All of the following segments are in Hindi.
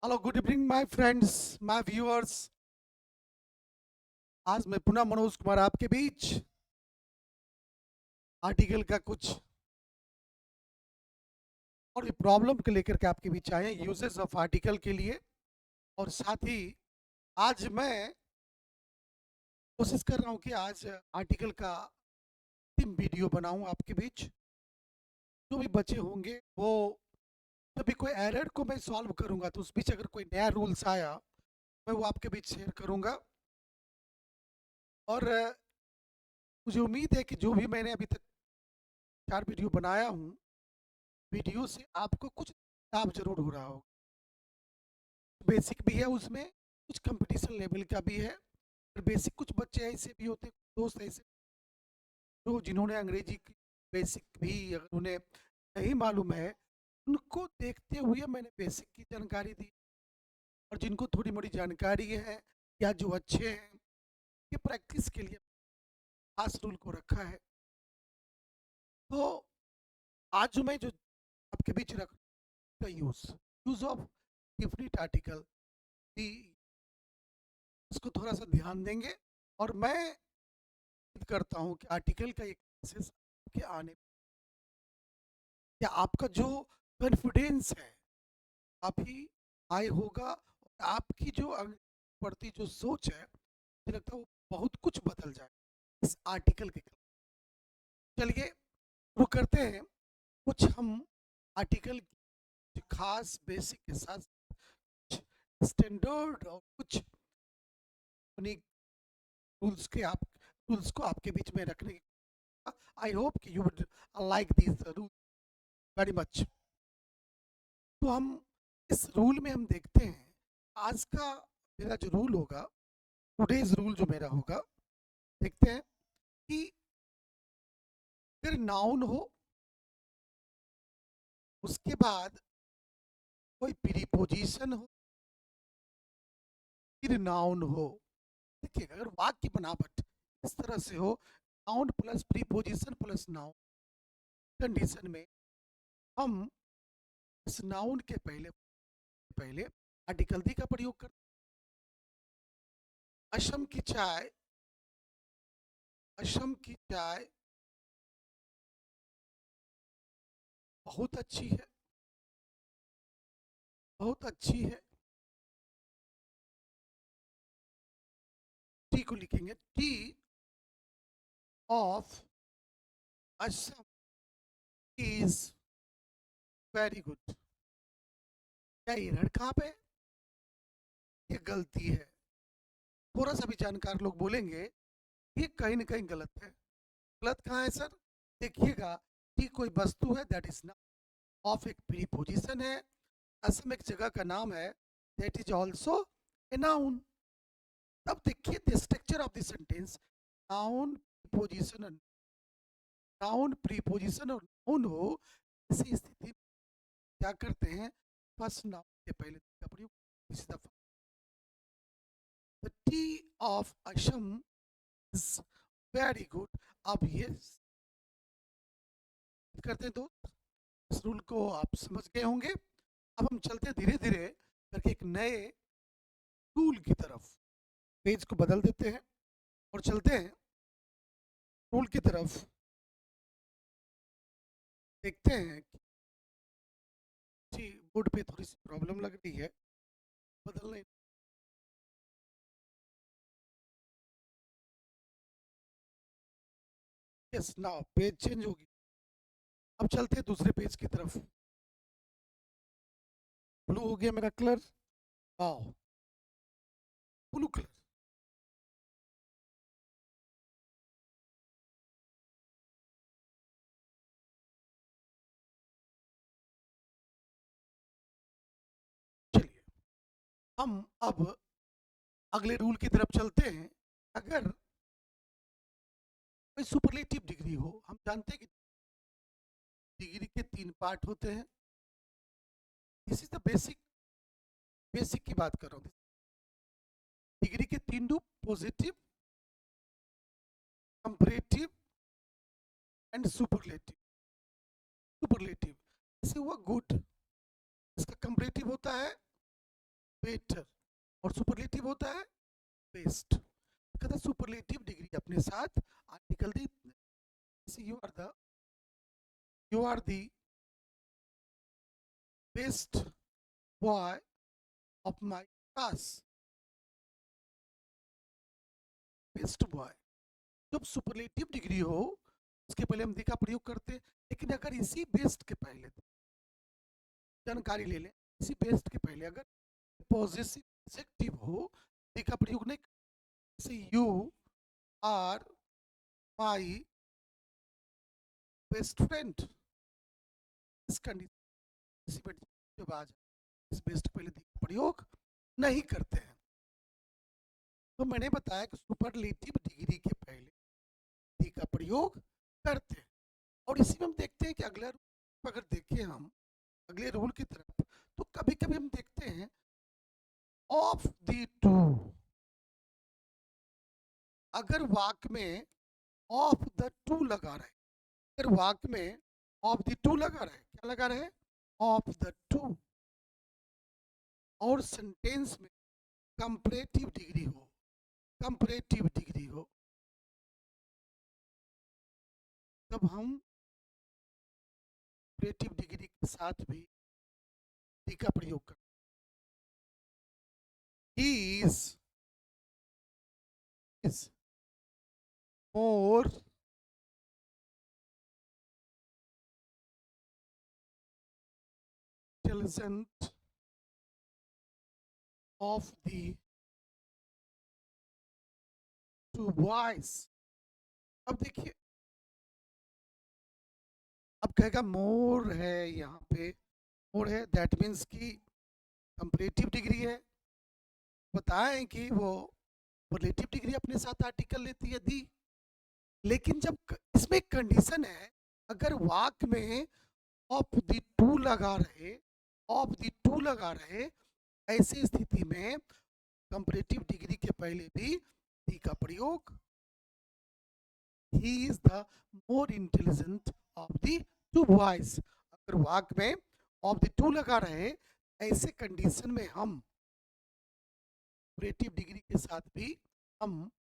Hello, good evening my friends, my viewers. आज मैं पुनः मनोज कुमार आपके बीच आर्टिकल का कुछ और ये प्रॉब्लम को लेकर के आपके बीच आए हैं, यूजेस ऑफ आर्टिकल के लिए। और साथ ही आज मैं कोशिश कर रहा हूँ कि आज आर्टिकल का टीम वीडियो बनाऊं आपके बीच। जो भी बच्चे होंगे वो जब भी कोई एरर को मैं सॉल्व करूंगा तो उस बीच अगर कोई नया रूल्स आया मैं वो आपके बीच शेयर करूंगा। और मुझे उम्मीद है कि जो भी मैंने अभी तक 4 वीडियो बनाया हूँ, वीडियो से आपको कुछ लाभ जरूर हो रहा होगा। बेसिक भी है उसमें, कुछ कंपटीशन लेवल का भी है। और बेसिक कुछ बच्चे ऐसे भी होते हैं, दोस्त ऐसे जो जिन्होंने अंग्रेजी की बेसिक भी अगर उन्हें नहीं मालूम है, उनको देखते हुए मैंने बेसिक की जानकारी दी। और जिनको थोड़ी मोड़ी जानकारी है या जो अच्छे हैं, ये प्रैक्टिस के लिए खास रूल को रखा है। तो आज जो मैं जो आपके बीच रख का use use of different article, इसको थोड़ा सा ध्यान देंगे। और मैं उम्मीद करता हूँ कि आर्टिकल का एक मैसेज के आने या आपका जो कॉन्फिडेंस है काफ़ी हाई होगा, और आपकी जो प्रति जो सोच है मुझे लगता है वो बहुत कुछ बदल जाए इस आर्टिकल के कारण। चलिए शुरू करते हैं। कुछ हम आर्टिकल की खास बेसिक के साथ कुछ स्टैंडर्ड और कुछ यूनिक रूल्स के आप रूल्स को आपके बीच में रखने की आई होप कि you would like this rule very much. तो हम इस रूल में हम देखते हैं आज का मेरा जो रूल होगा, टुडेज रूल जो मेरा होगा, देखते हैं कि अगर नाउन हो उसके बाद कोई प्रीपोजिशन हो फिर नाउन हो। देखिए अगर वाक्य बनावट इस तरह से हो, noun plus preposition plus noun condition में हम इस नाउन के पहले पहले आर्टिकल दी का प्रयोग कर। असम की चाय, असम की चाय बहुत अच्छी है, बहुत अच्छी है। टी को लिखेंगे, T of Assam is very good. क्या एरर कहाँ पे? ये गलती है। थोड़ा सा भी जानकार लोग बोलेंगे ये कहीं ना कहीं गलत है। गलत कहाँ है सर? देखिएगा, टी कोई वस्तु है, दैट इज नॉट ऑफ एक प्रीपोजिशन है। असम एक जगह का नाम है, that is also a noun. तब देखिए the structure of the sentence, noun preposition, noun preposition और नाउन हो, इसी स्थिति में क्या करते हैं, फर्स्ट नाउन के पहले का प्रयोग इसी दफा। The T of Assam is very good. अब ये करते हैं तो इस रूल को आप समझ गए होंगे। अब हम चलते हैं धीरे धीरे करके एक नए रूल की तरफ, पेज को बदल देते हैं और चलते हैं रूल की तरफ। देखते हैं कि बोर्ड पे थोड़ी सी प्रॉब्लम लग रही है, बदलने। यस, नाउ पेज चेंज होगी। अब चलते हैं दूसरे पेज की तरफ। ब्लू हो गया मेरा कलर, वाओ, ब्लू कलर। चलिए हम अब अगले रूल की तरफ चलते हैं। अगर कोई सुपरलेटिव डिग्री हो, हम जानते हैं कि डिग्री के 3 पार्ट होते हैं। This is the basic, basic की बात कर रहा हूँ। डिग्री के 3 रूप, positive, comparative and superlative. Superlative जैसे हुआ गुड, इसका कंपैरेटिव होता है बेटर, और सुपरलेटिव होता है बेस्ट। कहता सुपरलेटिव डिग्री अपने साथ article the, you are the best boy of my class. Best boy, जब सुपरलेटिव डिग्री हो उसके पहले हम दी का प्रयोग करते हैं, लेकिन अगर इसी बेस्ट के पहले जानकारी ले लें, इसी बेस्ट के पहले अगर पॉजिटिव एडजेक्टिव हो, दी का प्रयोग नहीं, जैसे you are my best friend, इस कंडीशन जब आ जाए इस बेस्ट पहले दी का प्रयोग नहीं करते हैं। तो मैंने बताया कि सुपरलेटिव डिग्री के पहले दी का प्रयोग करते हैं। और इसी में हम देखते हैं कि अगला रूल अगर देखें हम अगले रूल की तरफ, तो कभी कभी हम देखते हैं ऑफ द टू, अगर वाक्य में ऑफ द टू लगा रहे, अगर वाक्य में ऑफ द टू लगा रहे, क्या लगा रहे, ऑफ द टू, और सेंटेंस में कंपैरेटिव डिग्री हो, कंपैरेटिव डिग्री हो, तब हम कंपैरेटिव डिग्री के साथ भी डी का प्रयोग करते हैं। He is more intelligent of the two boys। अब देखिए, अब कहेगा मोर है, यहाँ पे मोर है, दैट मीन्स की कंपैरेटिव डिग्री है। बताएं कि वो रिलेटिव डिग्री अपने साथ आर्टिकल लेती है दी, लेकिन जब इसमें एक कंडीशन है, अगर वाक्य में ऑफ द टू लगा रहे, ऑफ द टू लगा रहे, ऐसी स्थिति में कंपैरेटिव डिग्री के पहले भी दी का प्रयोग, he is the more intelligent of the two boys. अगर वाक्य में ऑफ द टू लगा रहे, ऐसे कंडीशन में हम कंपैरेटिव डिग्री के साथ भी हम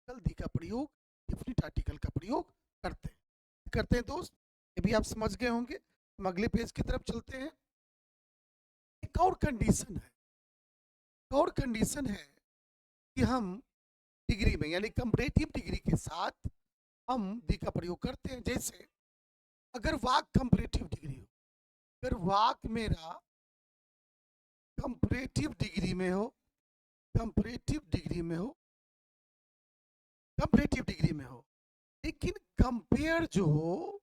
दी का प्रयोग, डिफिनिट आर्टिकल का प्रयोग करते हैं दोस्त। ये भी आप समझ गए होंगे। हम अगले पेज की तरफ चलते हैं। एक और कंडीशन है, एक और कंडीशन है कि हम डिग्री में यानी कंपैरेटिव डिग्री के साथ हम दी का प्रयोग करते हैं। जैसे अगर वाक्य कंपैरेटिव डिग्री हो, अगर वाक्य मेरा कंपैरेटिव डिग्री में हो, कंपैरेटिव डिग्री में हो, कंपैरेटिव डिग्री में हो, लेकिन कंपेयर जो हो,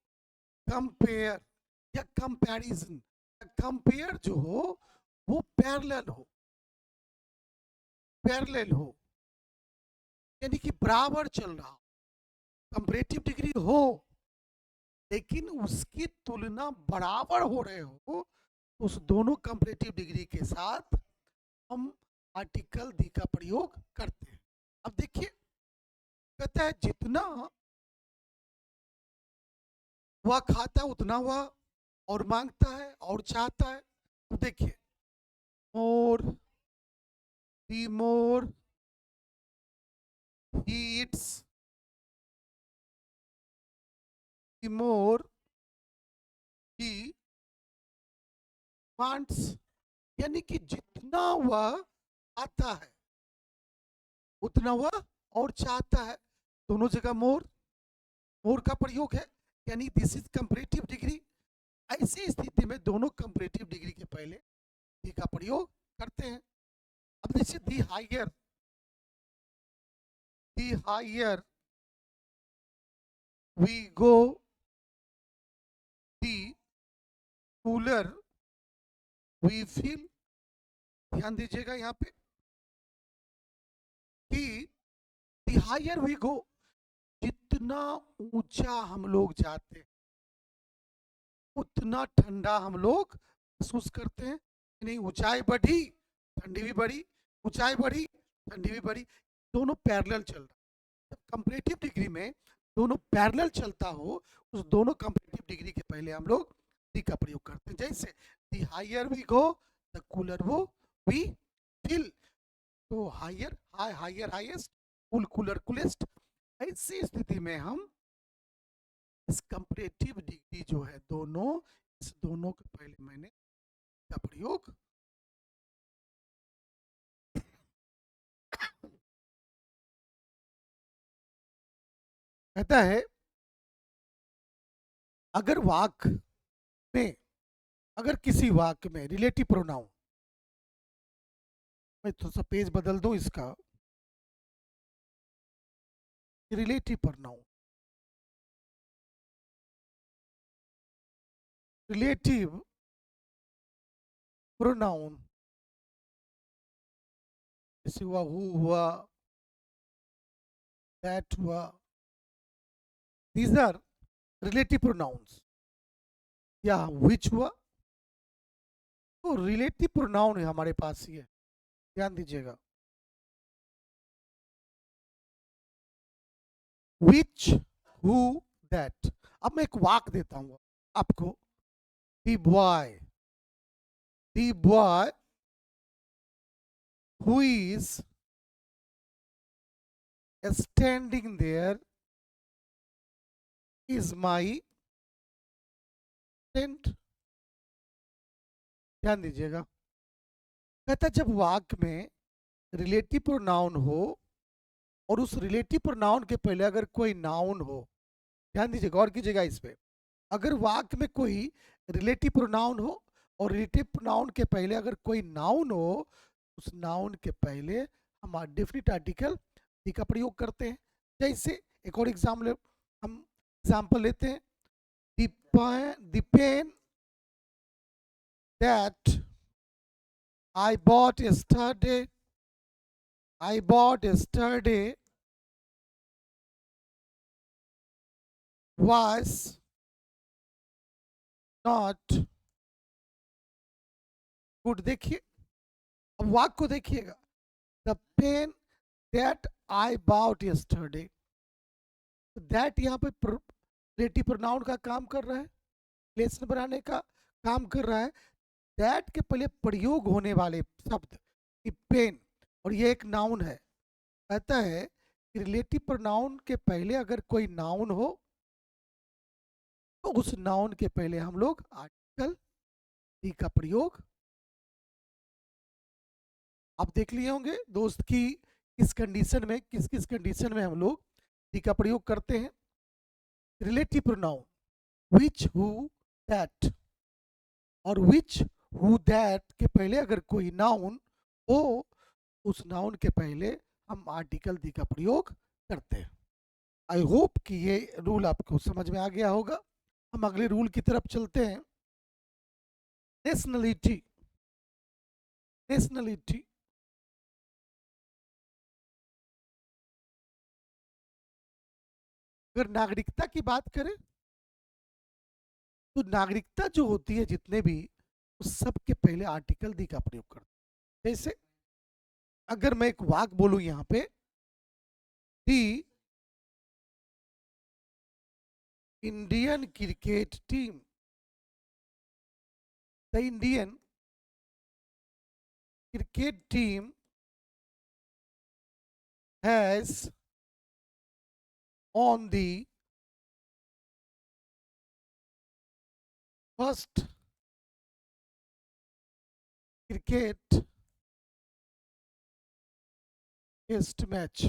कंपेयर या कंपैरिजन, कंपेयर जो हो वो पैरेलल हो, पैरेलल हो, यानी कि बराबर चल रहा हो। कंपैरेटिव डिग्री हो लेकिन उसकी तुलना बराबर हो रहे हो, उस दोनों कंपैरेटिव डिग्री के साथ हम आर्टिकल दी का प्रयोग करते हैं। अब देखिए, कहता है जितना वह खाता है उतना वह और मांगता है और चाहता है। तो देखिए, मोर दी मोर he eats, the more he wants, यानी कि जितना वह आता है उतना वह और चाहता है। दोनों जगह मोर, मोर का प्रयोग है, यानी दिस इज कंपैरेटिव डिग्री। ऐसी स्थिति में दोनों कंपैरेटिव डिग्री के पहले दी का प्रयोग करते हैं। अब देखिए, the higher we go, the cooler we feel। ध्यान दीजिएगा यहाँ पे कि the higher we go, जितना ऊंचा हम लोग जाते हैं उतना ठंडा हम लोग महसूस करते हैं। नहीं, ऊंचाई बढ़ी ठंडी भी बढ़ी, ऊंचाई बढ़ी ठंडी भी बढ़ी, दोनों पैरेलल चल रहा है। जब कंपैरेटिव डिग्री में दोनों पैरेलल चलता हो, उस दोनों कंपैरेटिव डिग्री के पहले हम लोग दी का प्रयोग करते हैं। जैसे the higher we go the cooler वो वी फिल, तो higher high, higher highest, cool cooler coolest. ऐसी स्थिति में हम इस कंपैरेटिव डिग्री जो है दोनों, इस दोनों के पहले मैंने का प्रयोग कहता है अगर वाक्य में, अगर किसी वाक्य में रिलेटिव प्रोनाउन, मैं थोड़ा सा पेज बदल दूं इसका, रिलेटिव प्रोनाउन, रिलेटिव प्रोनाउन जैसे हुआ हु हुआ, दैट हुआ, दीज आर रिलेटिव प्रोनाउंस, या विच हुआ, तो रिलेटिव प्रोनाउन है हमारे पास ये, ध्यान दीजिएगा। विच, हु, दैट। अब मैं एक वाक्य देता हूँ आपको, the boy, the boy who is standing there is my friend। ध्यान दीजिएगा, कहता जब वाक्य में रिलेटिव प्रोनाउन हो और उस रिलेटिव प्रोनाउन के पहले अगर कोई नाउन हो, ध्यान दीजिएगा, गौर कीजिएगा इस पे, अगर वाक्य में कोई रिलेटिव प्रोनाउन हो और रिलेटिव प्रोनाउन के पहले अगर कोई नाउन हो, उस नाउन के पहले हम डेफिनिट आर्टिकल डी का प्रयोग करते हैं। जैसे एक और एग्जाम्पल, हम एग्जाम्पल लेते हैं, the pen that I bought yesterday, I bought yesterday was not good। देखिए, अब वाक्य को देखिएगा, the pen that I bought yesterday, that यहाँ पे रिलेटिव प्रोनाउन का काम कर रहा है, रिलेशन बनाने का काम कर रहा है। दैट के पहले प्रयोग होने वाले शब्द पेन, और ये एक नाउन है, कहता है कि रिलेटिव प्रोनाउन के पहले अगर कोई नाउन हो तो उस नाउन के पहले हम लोग आर्टिकल डी का प्रयोग, आप देख लिए होंगे दोस्त की किस कंडीशन में, किस किस कंडीशन में हम लोग डी का प्रयोग करते हैं। Relative pronoun which, who, that, और विच, हु, दैट के पहले अगर कोई नाउन हो, उस नाउन के पहले हम आर्टिकल डी का प्रयोग करते हैं। आई होप कि ये रूल आपको समझ में आ गया होगा। हम अगले रूल की तरफ चलते हैं। नेशनलिटी, नेशनलिटी, अगर नागरिकता की बात करें तो नागरिकता जो होती है जितने भी, उस सब के पहले आर्टिकल दी का प्रयोग करते हैं। जैसे अगर मैं एक वाक्य बोलूं यहाँ पे, the Indian cricket team, the Indian cricket team has on the first cricket test match,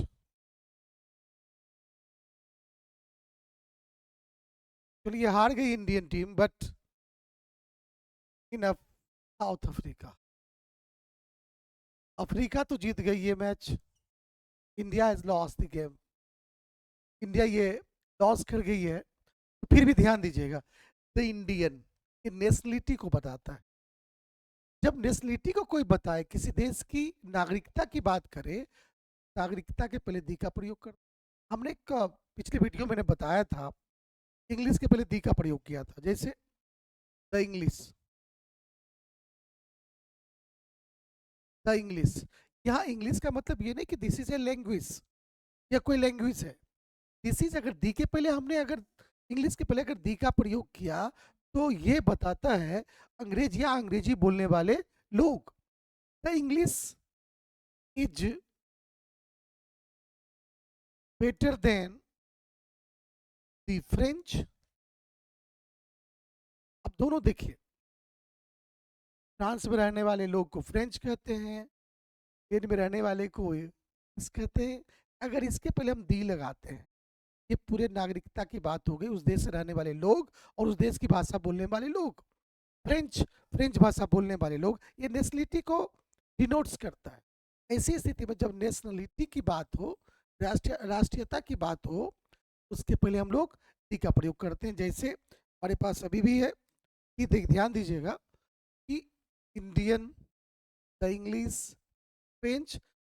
चलिए हार गई Indian team, but in south Africa, Africa तो जीत गई ये match, India has lost the game, India ये लॉस कर गई है। तो फिर भी ध्यान दीजिएगा, द इंडियन, ये नेशनलिटी को बताता है। जब नेशनलिटी को कोई बताए, किसी देश की नागरिकता की बात करे, नागरिकता के पहले दी का प्रयोग कर। हमने एक पिछले वीडियो में बताया था, इंग्लिश के पहले दी का प्रयोग किया था, जैसे द इंग्लिश, द इंग्लिश। यहाँ इंग्लिश का मतलब ये नहीं कि दिस इज ए लैंग्वेज या कोई लैंग्वेज है, दिस इज, अगर दी के पहले हमने अगर इंग्लिश के पहले अगर दी का प्रयोग किया तो ये बताता है अंग्रेज या अंग्रेजी बोलने वाले लोग, the English is better than the French. अब दोनों देखिए, फ्रांस में रहने वाले लोग को फ्रेंच कहते हैं, स्पेन में रहने वाले को इस कहते हैं। अगर इसके पहले हम दी लगाते हैं, ये पूरे नागरिकता की बात हो गई, उस देश से रहने वाले लोग और उस देश की भाषा बोलने वाले लोग। फ्रेंच, फ्रेंच भाषा बोलने वाले लोग, ये नेशनलिटी को डिनोट्स करता है। ऐसी स्थिति में जब नेशनलिटी की बात हो, राष्ट्रीयता की बात हो, उसके पहले हम लोग दी का प्रयोग करते हैं। जैसे हमारे पास अभी भी है कि ध्यान दीजिएगा कि इंडियन, द इंग्लिश, फ्रेंच,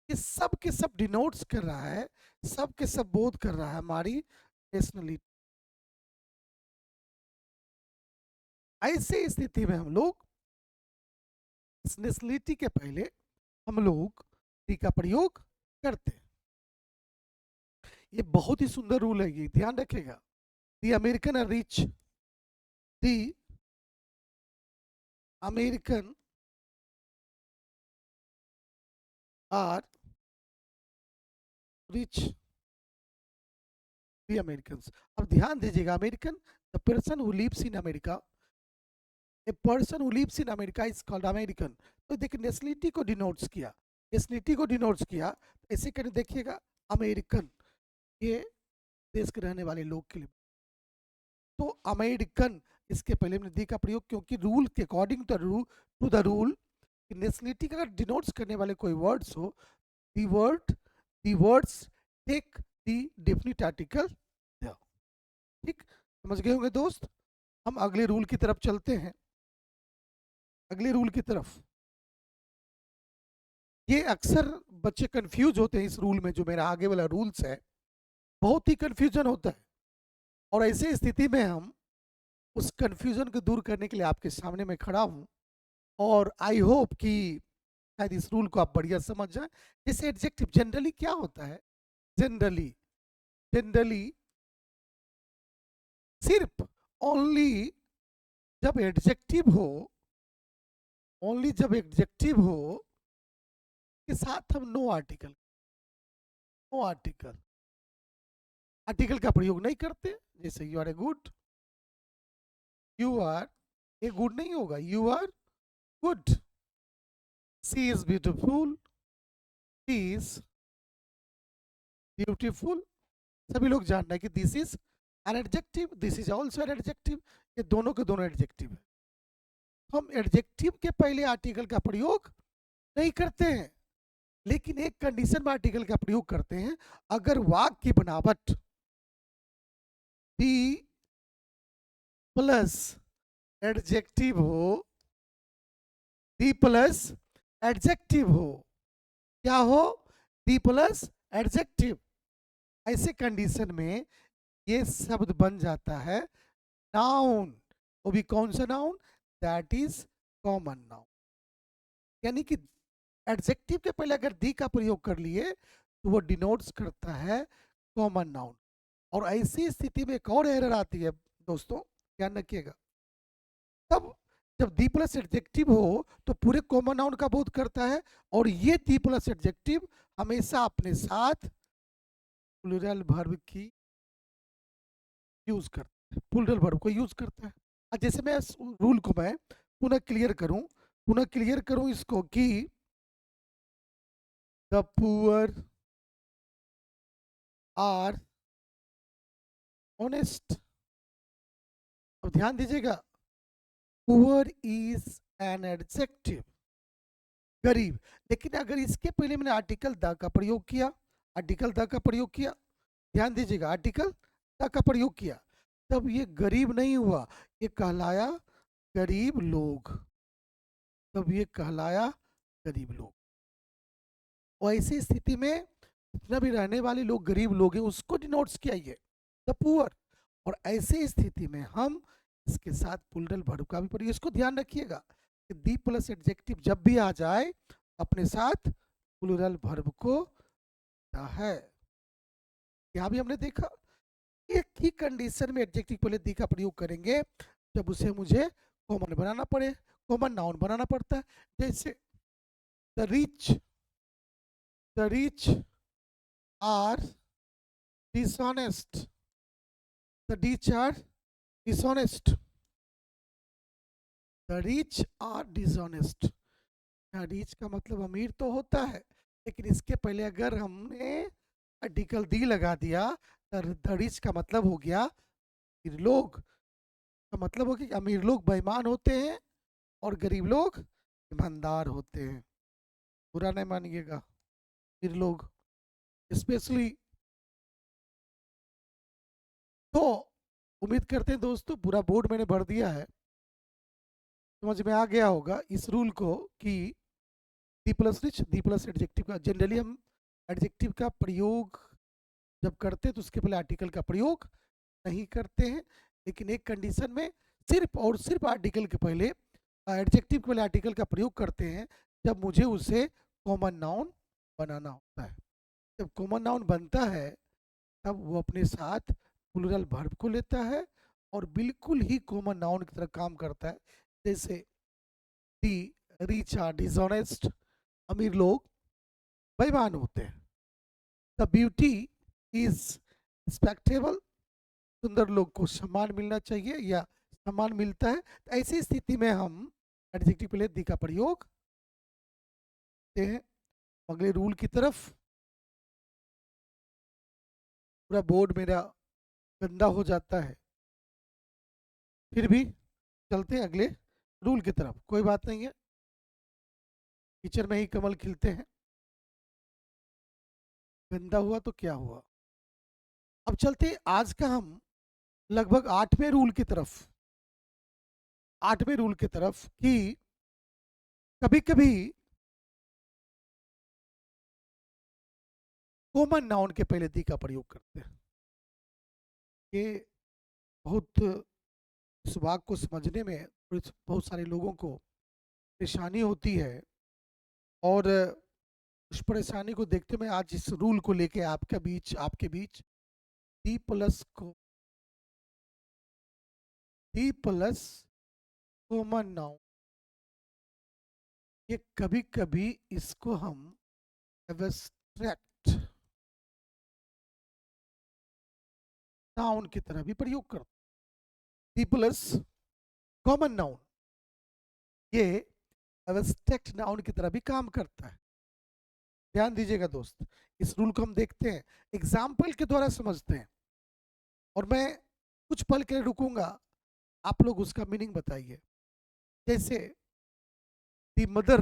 ये सब के सब डिनोट्स कर रहा है, सब के सब बोध कर रहा है हमारी नेशनलिटी। ऐसे स्थिति में हम लोग इस नेशनलिटी के पहले हम लोग दी का प्रयोग करते हैं। ये बहुत ही सुंदर रूल है, ये ध्यान रखेगा। The American are rich, the American are rich, the American. अब ध्यान दीजिएगा, American, the person who lives in America, a person who lives in America is called American. तो देखिए नेशनलिटी को डिनोट्स किया, नेशनलिटी को डिनोट्स किया, ऐसे करके देखिएगा अमेरिकन, ये देश के रहने वाले लोग के लिए। तो अमेरिकन, इसके पहले हमने दी का प्रयोग, क्योंकि रूल के according to the rule nationality का अगर डिनोट्स करने वाले कोई वर्ड्स हो, the words take the definite article. ठीक, समझ गए होंगे दोस्त। हम अगले रूल की तरफ चलते हैं, अगले रूल की तरफ। ये अक्सर बच्चे कंफ्यूज होते हैं इस रूल में, जो मेरा आगे वाला रूल्स है, बहुत ही कंफ्यूजन होता है। और ऐसे स्थिति में हम उस कंफ्यूजन को दूर करने के लिए आपके सामने मैं खड़ा हूं, और आई होप कि शायद इस रूल को आप बढ़िया समझ जाए। जैसे एडजेक्टिव जनरली क्या होता है, जनरली, जनरली सिर्फ ओनली जब एडजेक्टिव हो, ओनली जब एडजेक्टिव हो के साथ हम no article, no article, article का प्रयोग नहीं करते। जैसे you are a good, you are a good नहीं होगा, you are good. She is beautiful, she is beautiful. सभी लोग जानना है कि this is an adjective, this is also an adjective, ये दोनों के दोनों एडजेक्टिव है। हम एडजेक्टिव के पहले आर्टिकल का प्रयोग नहीं करते हैं, लेकिन एक कंडीशन में आर्टिकल का प्रयोग करते हैं। अगर वाक्य की बनावट बी प्लस एडजेक्टिव हो, बी प्लस एडजेक्टिव हो, क्या हो, बी प्लस एडजेक्टिव, ऐसे कंडीशन में ये शब्द बन जाता है नाउन। वो भी कौन सा noun, that is common noun. यानी कि एडजेक्टिव के पहले अगर दी का प्रयोग कर लिए तो वो डिनोट्स करता है कॉमन नाउन। और ऐसी स्थिति में एक और एरर आती है दोस्तों, ध्यान रखिएगा। तब जब दी प्लस एडजेक्टिव हो तो पूरे कॉमन नाउन का बोध करता है, और ये दी प्लस एडजेक्टिव हमेशा अपने साथ प्लूरल वर्ब की यूज करता है, प्लूरल वर्ब को यूज करता है। जैसे मैं इस रूल को मैं पुनः क्लियर करूं, पुनः क्लियर करूं इसको कि द पुअर आर ऑनेस्ट। अब ध्यान दीजिएगा, पुअर इज एन एडजेक्टिव, गरीब। लेकिन अगर इसके पहले मैंने आर्टिकल द का प्रयोग किया, आर्टिकल द का प्रयोग किया, ध्यान दीजिएगा, आर्टिकल द का प्रयोग किया, तब ये गरीब नहीं हुआ, ये कहलाया गरीब लोग, तब ये कहलाया गरीब लोग। और ऐसी स्थिति में जितना भी रहने वाले लोग गरीब लोग हैं उसको डिनोट्स किया ये द पुअर। और ऐसे स्थिति में हम इसके साथ प्लूरल वर्ब का भी प्रयोग, इसको ध्यान रखिएगा कि दी प्लस एडजेक्टिव जब भी आ जाए अपने साथ प्लूरल वर्ब को है। यहाँ भी हमने देखा एक ही कंडीशन में एडजेक्टिव पहले दी का प्रयोग करेंगे जब उसे मुझे कॉमन बनाना पड़े, कॉमन नाउन बनाना पड़ता है। जैसे the rich the rich are dishonest, the rich are dishonest, the rich are dishonest. यहाँ रिच का मतलब अमीर तो होता है, लेकिन इसके पहले अगर हमने आर्टिकल दी लगा दिया तो द रिच का मतलब हो गया अमीर लोग, का मतलब हो गया कि अमीर लोग बेईमान होते हैं और गरीब लोग ईमानदार होते हैं। बुरा नहीं मानिएगा, अमीर लोग स्पेशली। तो उम्मीद करते हैं दोस्तों पूरा बोर्ड मैंने भर दिया है, समझ में आ गया होगा इस रूल को कि दी प्लस रिच, दी प्लस एडजेक्टिव का, जनरली हम एडजेक्टिव का प्रयोग जब करते हैं तो उसके पहले आर्टिकल का प्रयोग नहीं करते हैं, लेकिन एक कंडीशन में सिर्फ और सिर्फ आर्टिकल के पहले, एडजेक्टिव के पहले आर्टिकल का प्रयोग करते हैं जब मुझे उसे कॉमन नाउन बनाना होता है। जब कॉमन नाउन बनता है तब वो अपने साथ प्लूरल वर्ब को लेता है और बिल्कुल ही कॉमन नाउन की तरह काम करता है। जैसे दी रिच आर डिसऑनेस्ट, अमीर लोग बेईमान होते हैं। द ब्यूटी इज रिस्पेक्टेबल, सुंदर लोग को सम्मान मिलना चाहिए या सम्मान मिलता है। तो ऐसी स्थिति में हम एडजेक्टिव पहले दी का प्रयोग करते हैं। अगले रूल की तरफ। पूरा बोर्ड मेरा गंदा हो जाता है, फिर भी चलते हैं अगले रूल की तरफ, कोई बात नहीं है, कीचड़ में ही कमल खिलते हैं। गंदा हुआ तो क्या हुआ। अब चलते हैं आज का हम लगभग 8वें रूल की तरफ, 8वें रूल की तरफ कि कभी कभी कॉमन नाउन के पहले दी का प्रयोग करते हैं। ये बहुत, इस वाक्य को समझने में बहुत सारे लोगों को परेशानी होती है, और उस परेशानी को देखते हुए मैं आज इस रूल को लेके आपके बीच डी प्लस को डी प्लस कॉमन नाउन, ये कभी कभी इसको हम एब्स्ट्रैक्ट नाउन की तरह भी प्रयोग करते हैं। डी प्लस कॉमन नाउन ये एब्स्ट्रैक्ट नाउन की तरह भी काम करता है। ध्यान दीजिएगा दोस्त, इस रूल को हम देखते हैं, एग्जाम्पल के द्वारा समझते हैं, और मैं कुछ पल के लिए रुकूंगा, आप लोग उसका मीनिंग बताइए। जैसे दी mother,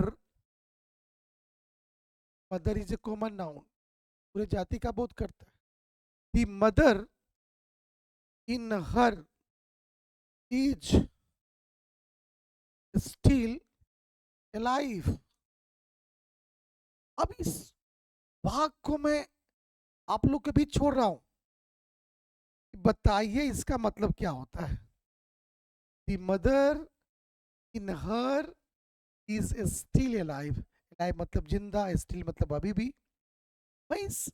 mother is a common noun, पूरे जाति का बोध करता है। दी mother in her is still alive. अब इस भाग को मैं आप लोग के बीच छोड़ रहा हूं, बताइए इसका मतलब क्या होता है। दी mother in her is still alive, alive मतलब जिंदा, स्टिल मतलब अभी भी। मैं इस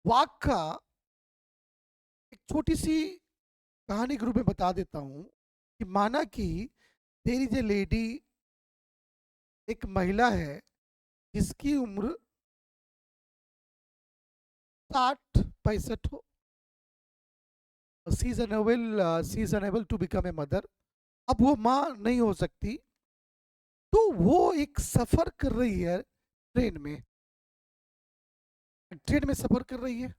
वाक्य का एक छोटी सी कहानी के रूप में बता देता हूं कि माना कि देयर इज ए लेडी, एक महिला है जिसकी उम्र 60-65 हो, she is unable to become a mother. अब वो माँ नहीं हो सकती, तो वो एक सफर कर रही है ट्रेन में, ट्रेन में सफर कर रही है,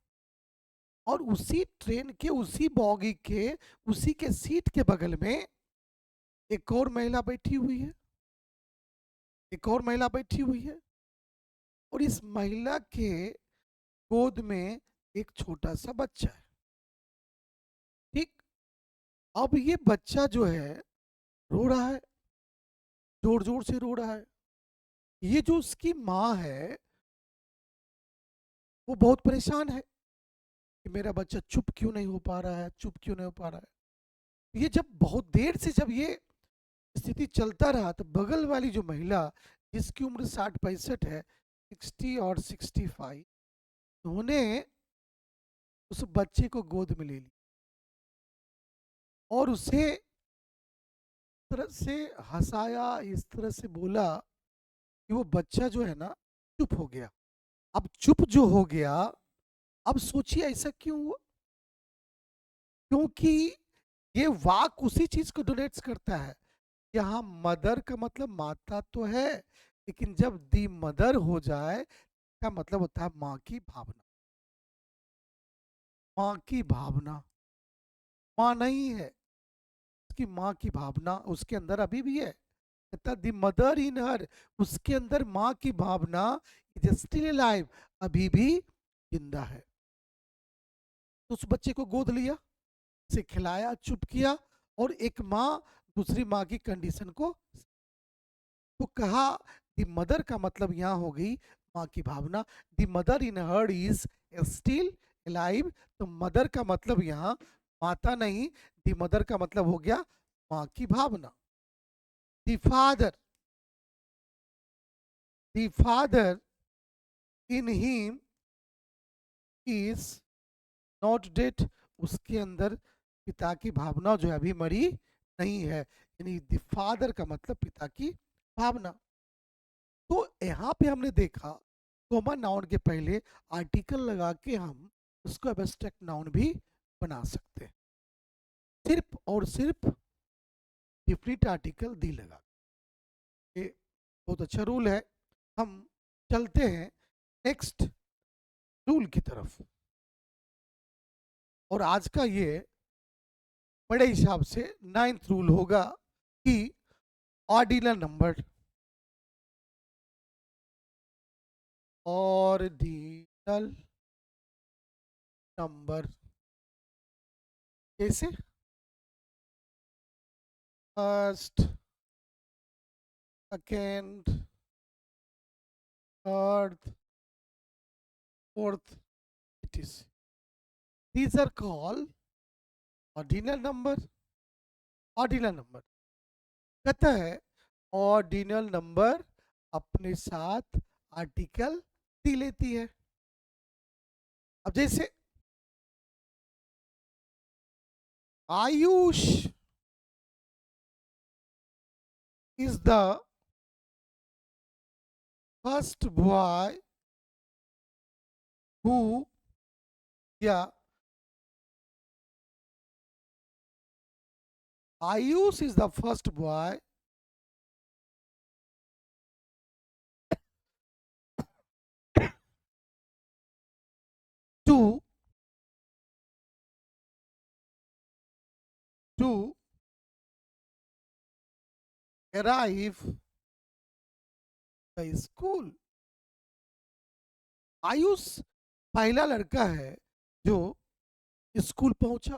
और उसी ट्रेन के उसी बॉगी के उसी के सीट के बगल में एक और महिला बैठी हुई है, एक और महिला बैठी हुई है, और इस महिला के गोद में एक छोटा सा बच्चा है। ठीक, अब ये बच्चा जो है रो रहा है, जोर जोर से रो रहा है। ये जो उसकी माँ है वो बहुत परेशान है कि मेरा बच्चा चुप क्यों नहीं हो पा रहा है, चुप क्यों नहीं हो पा रहा है। ये जब बहुत देर से जब ये स्थिति चलता रहा तो बगल वाली जो महिला जिसकी उम्र 60-65 है, 60 और 65, उन्होंने उस बच्चे को गोद में ले ली और उसे इस तरह से हंसाया, इस तरह से बोला कि वो बच्चा जो है ना चुप हो गया। अब चुप जो हो गया, अब सोचिए ऐसा क्यों हुआ? क्योंकि ये वाक उसी चीज को डोनेट्स करता है। यहाँ मदर का मतलब माता तो है, लेकिन जब दी मदर हो जाए का मतलब होता है माँ की भावना। माँ की भावना, माँ नहीं है, उसकी माँ की भावना उसके अंदर अभी भी है। कहता दी मदर इन हर, उसके अंदर माँ की भावना इज स्टिल अलाइव, अभी भी जिंदा है। तो उस बच्चे को गोद लिया, से खिलाया, चुप किया, और एक माँ दूसरी माँ की कंडीशन को तो कहा द मदर का मतलब यहाँ हो गई माँ की भावना। The mother in her is still alive, तो मदर का मतलब यहाँ माता नहीं, द मदर का मतलब हो गया माँ की भावना। The father, the father in him is not dead, उसके अंदर पिता की भावना जो है अभी मरी नहीं है। यानी द फादर का मतलब पिता की भावना। तो यहाँ पे हमने देखा कॉमन नाउन के पहले आर्टिकल लगा के हम उसको एब्स्ट्रैक्ट नाउन भी बना सकते हैं, सिर्फ और सिर्फ डिफिनिट आर्टिकल दी लगा के। बहुत अच्छा रूल है। हम चलते हैं नेक्स्ट रूल की तरफ, और आज का ये बड़े हिसाब से 9th रूल होगा कि ऑर्डिनल नंबर, ऑर्डिनल नंबर कैसे? First, second, third, fourth, it is, these are called ordinal number. Ordinal number कहता है ऑर्डिनल नंबर अपने साथ आर्टिकल डी लेती है। अब जैसे Ayush is the first boy who, या Ayush is the first boy to to arrive the school. Ayush पहला लड़का है जो स्कूल पहुंचा,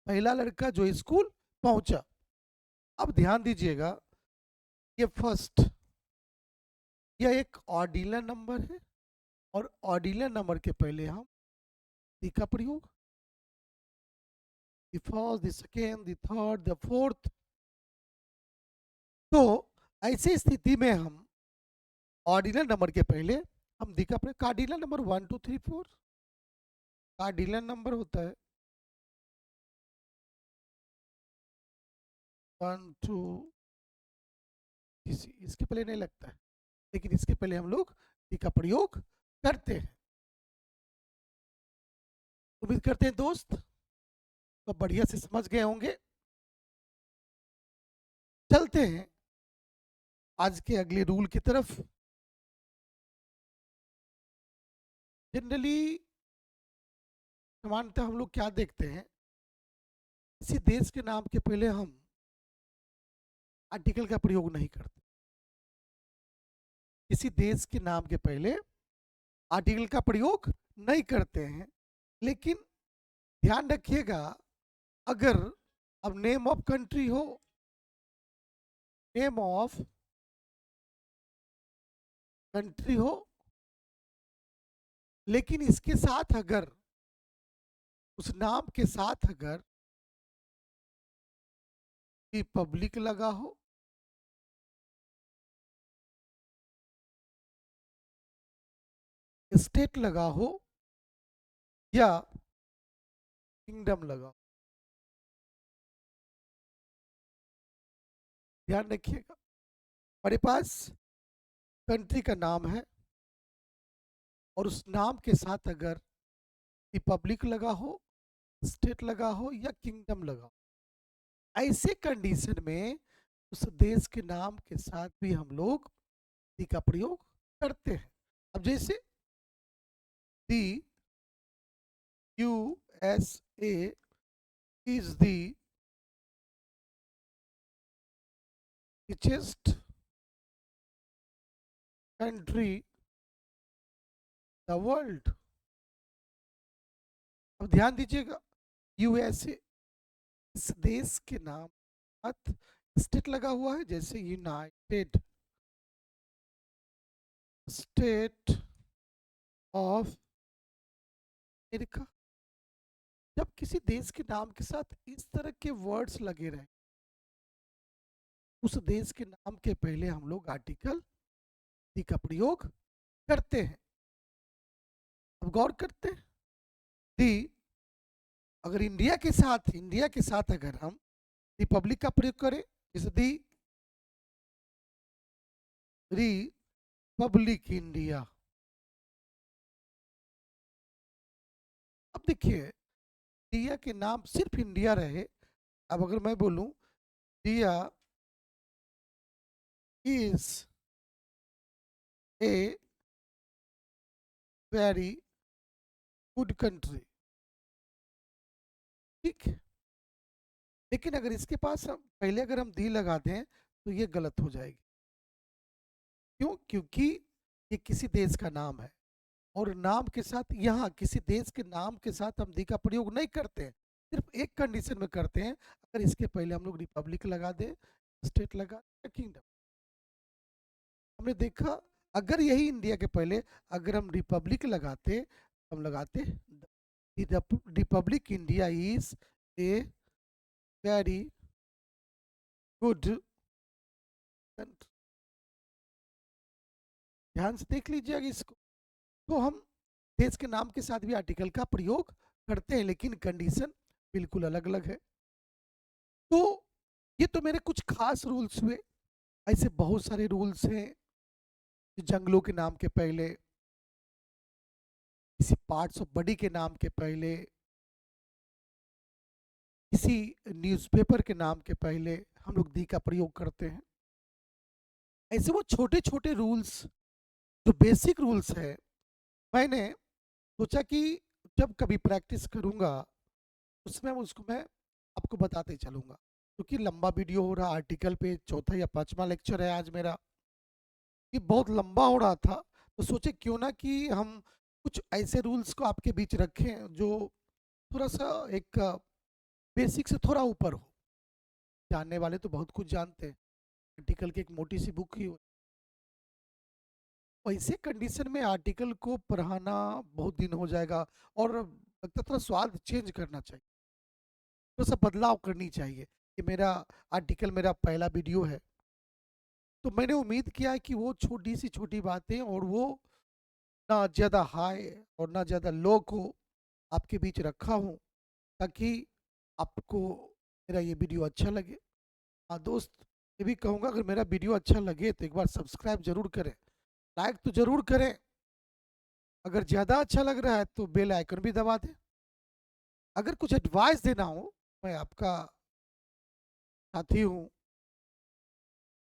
पहला लड़का जो स्कूल पहुंचा। अब ध्यान दीजिएगा, ये फर्स्ट, यह एक ऑर्डिनल नंबर है, और ऑर्डिनल नंबर के पहले हम दी का प्रयोग, the first, the second, the third, the fourth. तो ऐसी स्थिति में हम ऑर्डिनल नंबर के पहले हम दी का प्रयोग, कार्डिनल नंबर 1 2 3 4 कार्डिनल नंबर होता है 1 2, इसके पहले नहीं लगता है, लेकिन इसके पहले हम लोग दी का प्रयोग करते हैं। उम्मीद करते हैं दोस्त तो बढ़िया से समझ गए होंगे। चलते हैं आज के अगले रूल की तरफ। जनरली सामान्यतः हम लोग क्या देखते हैं, किसी देश के नाम के पहले हम आर्टिकल का प्रयोग नहीं करते। किसी देश के नाम के पहले आर्टिकल का प्रयोग नहीं करते हैं, लेकिन ध्यान रखिएगा, अगर अब नेम ऑफ कंट्री हो, नेम ऑफ कंट्री हो, लेकिन इसके साथ अगर उस नाम के साथ अगर रिपब्लिक लगा हो, स्टेट लगा हो, या किंगडम लगा हो, ध्यान रखिएगा। हमारे पास कंट्री का नाम है, और उस नाम के साथ अगर रिपब्लिक लगा हो, स्टेट लगा हो या किंगडम लगा हो, ऐसे कंडीशन में उस देश के नाम के साथ भी हम लोग दी का प्रयोग करते हैं। अब जैसे दी USA is the richest country in the world। अब ध्यान दीजिएगा, यूएसए इस देश के नाम साथ स्टेट लगा हुआ है, जैसे यूनाइटेड स्टेट ऑफ अमेरिका। जब किसी देश के नाम के साथ इस तरह के वर्ड्स लगे रहे, उस देश के नाम के पहले हम लोग आर्टिकल दी का प्रयोग करते हैं। अब गौर करते हैं, दी अगर इंडिया के साथ अगर हम रिपब्लिक का प्रयोग करें, जैसे दी रिपब्लिक इंडिया। अब देखिए, इंडिया के नाम सिर्फ इंडिया रहे। अब अगर मैं बोलूं India is a very good country, ठीक है, लेकिन अगर इसके पास हम पहले अगर हम दी लगा दें तो ये गलत हो जाएगी। क्यों? क्योंकि ये किसी देश का नाम है और नाम के साथ, यहाँ किसी देश के नाम के साथ हम दी का प्रयोग नहीं करते हैं, सिर्फ एक कंडीशन में करते हैं, अगर इसके पहले हम लोग रिपब्लिक लगा दें, स्टेट लगा दें या किंगडम। हमने देखा, अगर यही इंडिया के पहले अगर हम रिपब्लिक लगाते, हम लगाते Republic India is a very good country. ध्यान से देख लीजिएगा इसको। तो हम देश के नाम के साथ भी आर्टिकल का प्रयोग करते हैं, लेकिन कंडीशन बिल्कुल अलग अलग है। तो ये तो मेरे कुछ खास रूल्स हुए। ऐसे बहुत सारे रूल्स हैं, जंगलों के नाम के पहले, किसी पार्ट्स ऑफ बॉडी के नाम के पहले, किसी न्यूज़पेपर के नाम के पहले हम लोग दी का प्रयोग करते हैं। ऐसे वो छोटे छोटे रूल्स, जो बेसिक रूल्स है, मैंने सोचा कि जब कभी प्रैक्टिस करूंगा उसमें उसको मैं आपको बताते चलूंगा, क्योंकि लंबा वीडियो हो रहा, आर्टिकल पे चौथा या पांचवा लेक्चर है आज मेरा, ये बहुत लंबा हो रहा था। तो सोचे क्यों ना कि हम कुछ ऐसे रूल्स को आपके बीच रखें जो थोड़ा सा एक बेसिक से थोड़ा ऊपर हो। जानने वाले तो बहुत कुछ जानते हैं, आर्टिकल की एक मोटी सी बुक ही हो। वैसे कंडीशन में आर्टिकल को पढ़ाना बहुत दिन हो जाएगा और लगता थोड़ा स्वाद चेंज करना चाहिए, थोड़ा सा बदलाव करनी चाहिए कि मेरा आर्टिकल, मेरा पहला वीडियो है, तो मैंने उम्मीद किया है कि वो छोटी सी छोटी बातें और वो ना ज़्यादा हाई और ना ज़्यादा लो को आपके बीच रखा हूँ, ताकि आपको मेरा ये वीडियो अच्छा लगे। हाँ दोस्त, ये भी कहूँगा, अगर मेरा वीडियो अच्छा लगे तो एक बार सब्सक्राइब जरूर करें, लाइक तो जरूर करें, अगर ज़्यादा अच्छा लग रहा है तो बेल आइकन भी दबा दें। अगर कुछ एडवाइस देना हो, मैं आपका साथी हूँ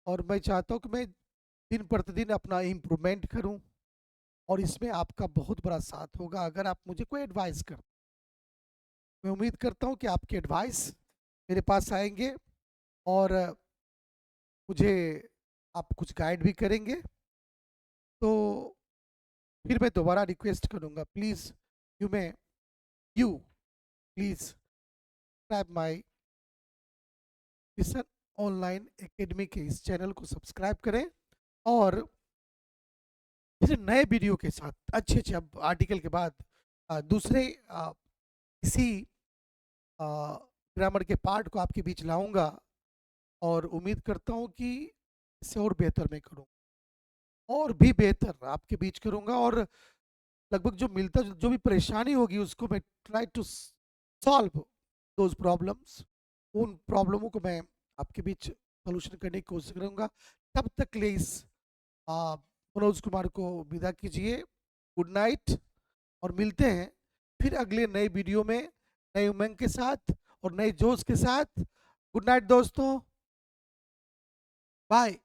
और मैं चाहता हूँ कि मैं दिन प्रतिदिन अपना इम्प्रूवमेंट करूँ, और इसमें आपका बहुत बड़ा साथ होगा अगर आप मुझे कोई एडवाइस कर। मैं उम्मीद करता हूँ कि आपके एडवाइस मेरे पास आएंगे और मुझे आप कुछ गाइड भी करेंगे। तो फिर मैं दोबारा रिक्वेस्ट करूँगा, please you please subscribe my mission online academy के इस चैनल को सब्सक्राइब करें, और फिर नए वीडियो के साथ अच्छे अच्छे, अब आर्टिकल के बाद दूसरे किसी ग्रामर के पार्ट को आपके बीच लाऊंगा, और उम्मीद करता हूँ कि इससे और बेहतर मैं करूँ, और भी बेहतर आपके बीच करूँगा, और लगभग जो मिलता जो भी परेशानी होगी उसको मैं try to solve those problems, उन प्रॉब्लमों को मैं आपके बीच सोल्यूशन करने की कोशिश करूँगा। तब तक के लिए इस मनोज कुमार को विदा कीजिए। गुड नाइट, और मिलते हैं फिर अगले नए वीडियो में नए उमंग के साथ और नए जोश के साथ। गुड नाइट दोस्तों, बाय।